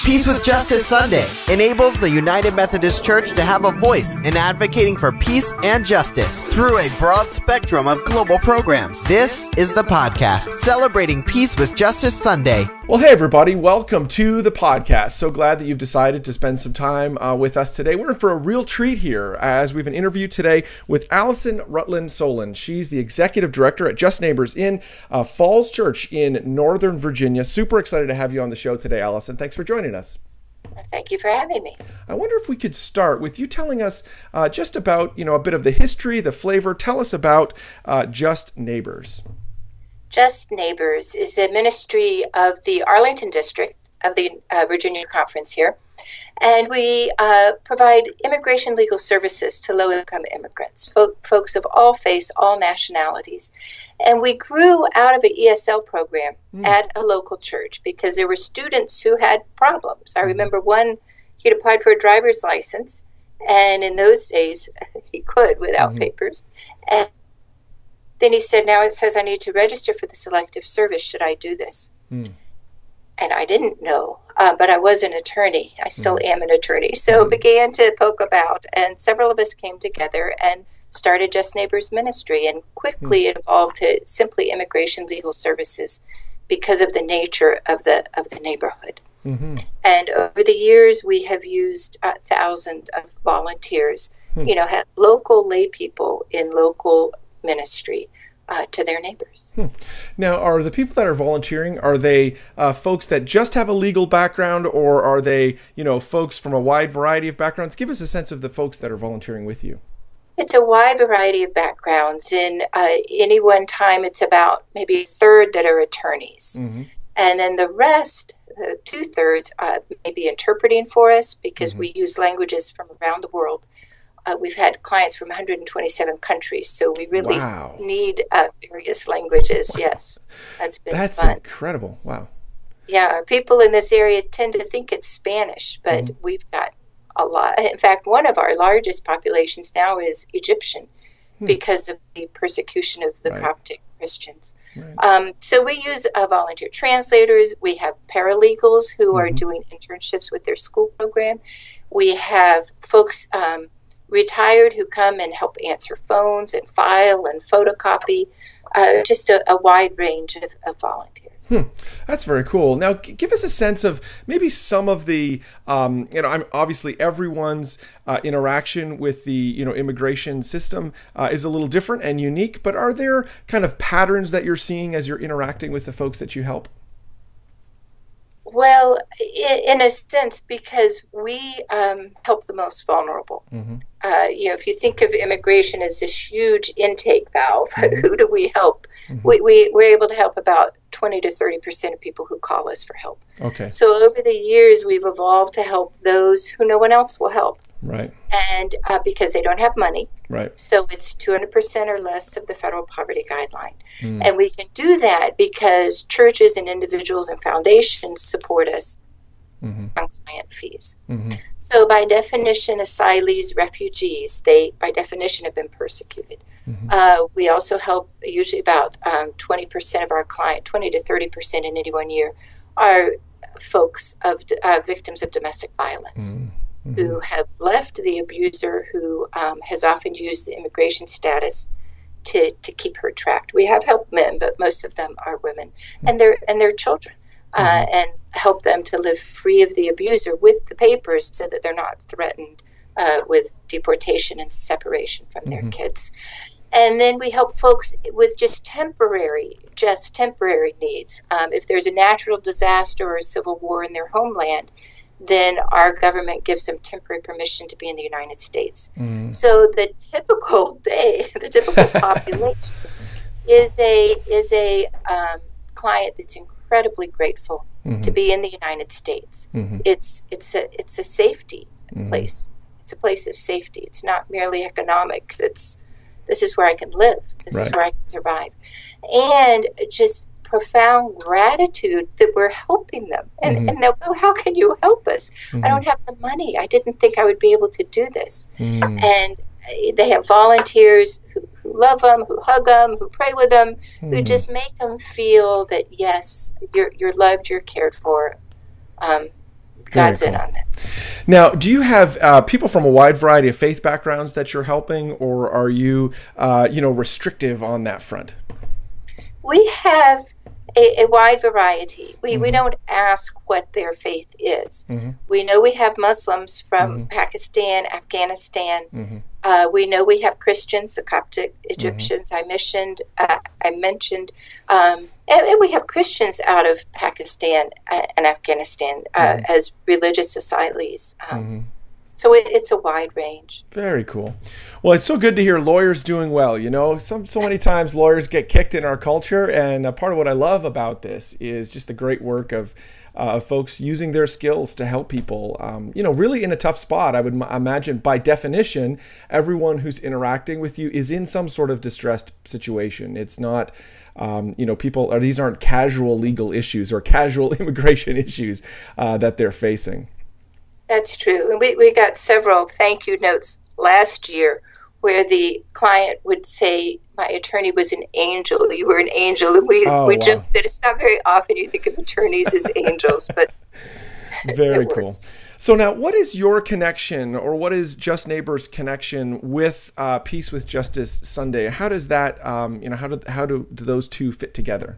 Peace with Justice Sunday enables the United Methodist Church to have a voice in advocating for peace and justice through a broad spectrum of global programs. This is the podcast celebrating Peace with Justice Sunday. Well, hey everybody, welcome to the podcast. So glad that you've decided to spend some time with us today. We're in for a real treat here as we have an interview today with Allison Rutland Soulen. She's the executive director at Just Neighbors in Falls Church in Northern Virginia. Super excited to have you on the show today, Allison. Thanks for joining us. Thank you for having me. I wonder if we could start with you telling us just about, a bit of the history, the flavor. Tell us about Just Neighbors. Just Neighbors is a ministry of the Arlington District of the Virginia Conference here. And we provide immigration legal services to low-income immigrants, folks of all faiths, all nationalities. And we grew out of an ESL program at a local church because there were students who had problems. I remember one, he'd applied for a driver's license, and in those days, he could without papers. And then he said, now it says I need to register for the selective service. Should I do this? And I didn't know, but I was an attorney. I still am an attorney. So began to poke about, and several of us came together and started Just Neighbors Ministry. And quickly it evolved to simply immigration legal services because of the nature of the neighborhood. And over the years, we have used thousands of volunteers, had local lay people in local ministry to their neighbors. Now, are the people that are volunteering, are they folks that just have a legal background, or are they, folks from a wide variety of backgrounds? Give us a sense of the folks that are volunteering with you. It's a wide variety of backgrounds. In any one time, it's about maybe a third that are attorneys. And then the rest, the 2/3, may be interpreting for us because we use languages from around the world. We've had clients from 127 countries, so we really need various languages. Yes, that's been fun. That's incredible. Wow. Yeah, people in this area tend to think it's Spanish, but we've got a lot. In fact, one of our largest populations now is Egyptian because of the persecution of the Coptic Christians. So we use volunteer translators. We have paralegals who are doing internships with their school program. We have folks retired who come and help answer phones and file and photocopy, just a wide range of volunteers. That's very cool. Now, give us a sense of maybe some of the, I'm obviously everyone's interaction with the, immigration system is a little different and unique, but are there kind of patterns that you're seeing as you're interacting with the folks that you help? Well, in a sense, because we help the most vulnerable. If you think of immigration as this huge intake valve, who do we help? We're able to help about 20 to 30% of people who call us for help. Okay. So over the years, we've evolved to help those who no one else will help. Right. And because they don't have money. Right. So it's 200% or less of the federal poverty guideline. And we can do that because churches and individuals and foundations support us on client fees. So by definition, asylees, refugees, they by definition have been persecuted. We also help usually about 20% of our client, 20 to 30% in any one year, are folks of victims of domestic violence. Who have left the abuser, who has often used the immigration status to keep her trapped. We have helped men, but most of them are women and their children, and help them to live free of the abuser with the papers so that they're not threatened with deportation and separation from their kids. And then we help folks with just temporary needs. If there's a natural disaster or a civil war in their homeland, then our government gives them temporary permission to be in the United States. So the typical population is a client that's incredibly grateful to be in the United States. It's a safety place. It's a place of safety. It's not merely economics. This is where I can live. This is where I can survive, and just profound gratitude that we're helping them. And they'll go, how can you help us? I don't have the money. I didn't think I would be able to do this. And they have volunteers who love them, who hug them, who pray with them, who just make them feel that, yes, you're loved, you're cared for. God's Very in cool. on that. Now, do you have people from a wide variety of faith backgrounds that you're helping, or are you, restrictive on that front? We have a wide variety. We don't ask what their faith is. We know we have Muslims from Pakistan, Afghanistan. We know we have Christians, the Coptic Egyptians I mentioned, and we have Christians out of Pakistan and Afghanistan as religious asylees. So it's a wide range. Very cool. Well, it's so good to hear lawyers doing well. So many times lawyers get kicked in our culture, and part of what I love about this is just the great work of folks using their skills to help people, really in a tough spot. I would imagine by definition, everyone who's interacting with you is in some sort of distressed situation. It's not, these aren't casual legal issues or casual immigration issues that they're facing. That's true. And we got several thank you notes last year where the client would say, my attorney was an angel. You were an angel. And we joked that it's not very often you think of attorneys as angels, but very cool. So now, what is your connection, or what is Just Neighbors' connection with Peace with Justice Sunday? How does that, how do those two fit together?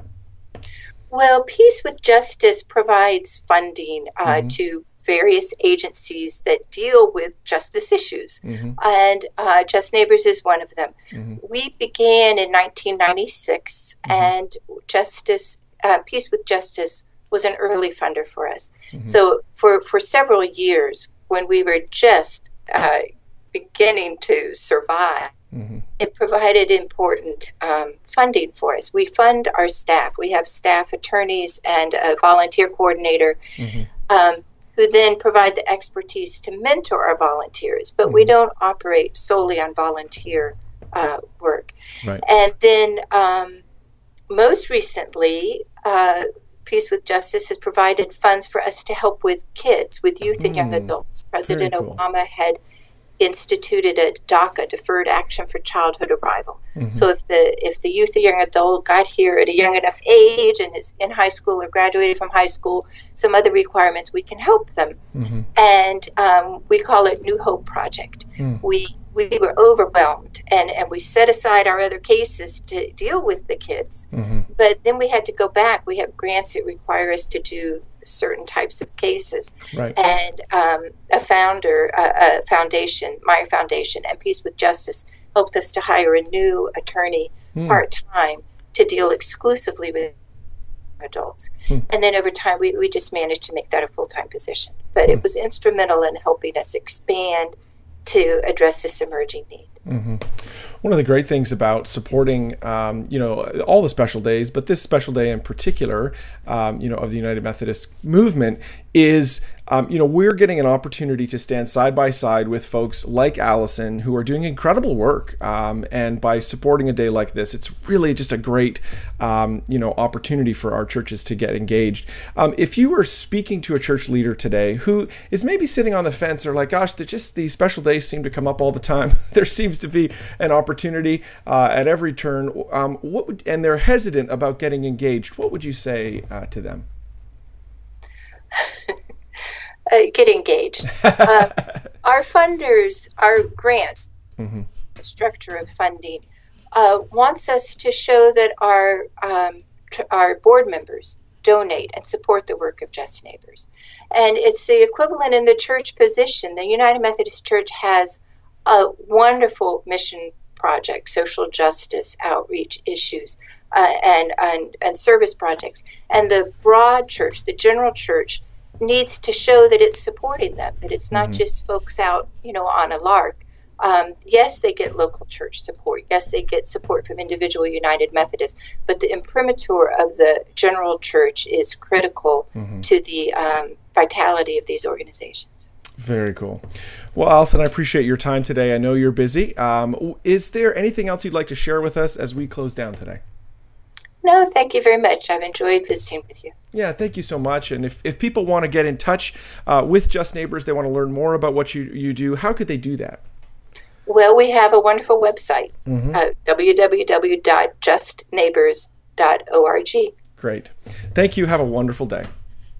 Well, Peace with Justice provides funding to various agencies that deal with justice issues, and Just Neighbors is one of them. We began in 1996, and Peace with Justice was an early funder for us. So for several years, when we were just beginning to survive, it provided important funding for us. We fund our staff. We have staff attorneys and a volunteer coordinator who then provide the expertise to mentor our volunteers, but we don't operate solely on volunteer work. Right. And then most recently, Peace with Justice has provided funds for us to help with kids, with youth and young adults. President Obama had instituted a DACA, Deferred Action for Childhood Arrival. So if the youth or young adult got here at a young enough age and is in high school or graduated from high school, some other requirements, we can help them. And we call it New Hope Project. We were overwhelmed, and we set aside our other cases to deal with the kids. But then we had to go back. We have grants that require us to do certain types of cases. Right. And a foundation, Meyer Foundation, and Peace with Justice helped us to hire a new attorney part-time to deal exclusively with adults. And then over time, we just managed to make that a full-time position. But it was instrumental in helping us expand to address this emerging need. One of the great things about supporting, all the special days, but this special day in particular, of the United Methodist movement is, we're getting an opportunity to stand side by side with folks like Allison who are doing incredible work. And by supporting a day like this, it's really just a great, opportunity for our churches to get engaged. If you were speaking to a church leader today who is maybe sitting on the fence or like, gosh, these special days seem to come up all the time. There seems to be an opportunity at every turn. And they're hesitant about getting engaged. What would you say to them? Get engaged. Our funders, our grant structure of funding wants us to show that our board members donate and support the work of Just Neighbors. And it's the equivalent in the church position. The United Methodist Church has a wonderful mission project, social justice, outreach issues, and service projects. And the broad church, the general church, needs to show that it's supporting them, that it's not just folks out, on a lark. Yes, they get local church support. Yes, they get support from individual United Methodists, but the imprimatur of the general church is critical to the vitality of these organizations. Very cool. Well, Allison, I appreciate your time today. I know you're busy. Is there anything else you'd like to share with us as we close down today? No, thank you very much. I've enjoyed visiting with you. Yeah, thank you so much. And if people want to get in touch with Just Neighbors, they want to learn more about what you do, how could they do that? Well, we have a wonderful website, www.justneighbors.org. Great. Thank you. Have a wonderful day.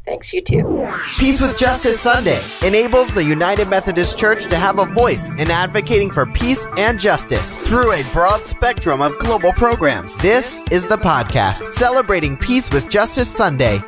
Thanks, you too. Peace with Justice Sunday enables the United Methodist Church to have a voice in advocating for peace and justice through a broad spectrum of global programs. This is the podcast celebrating Peace with Justice Sunday.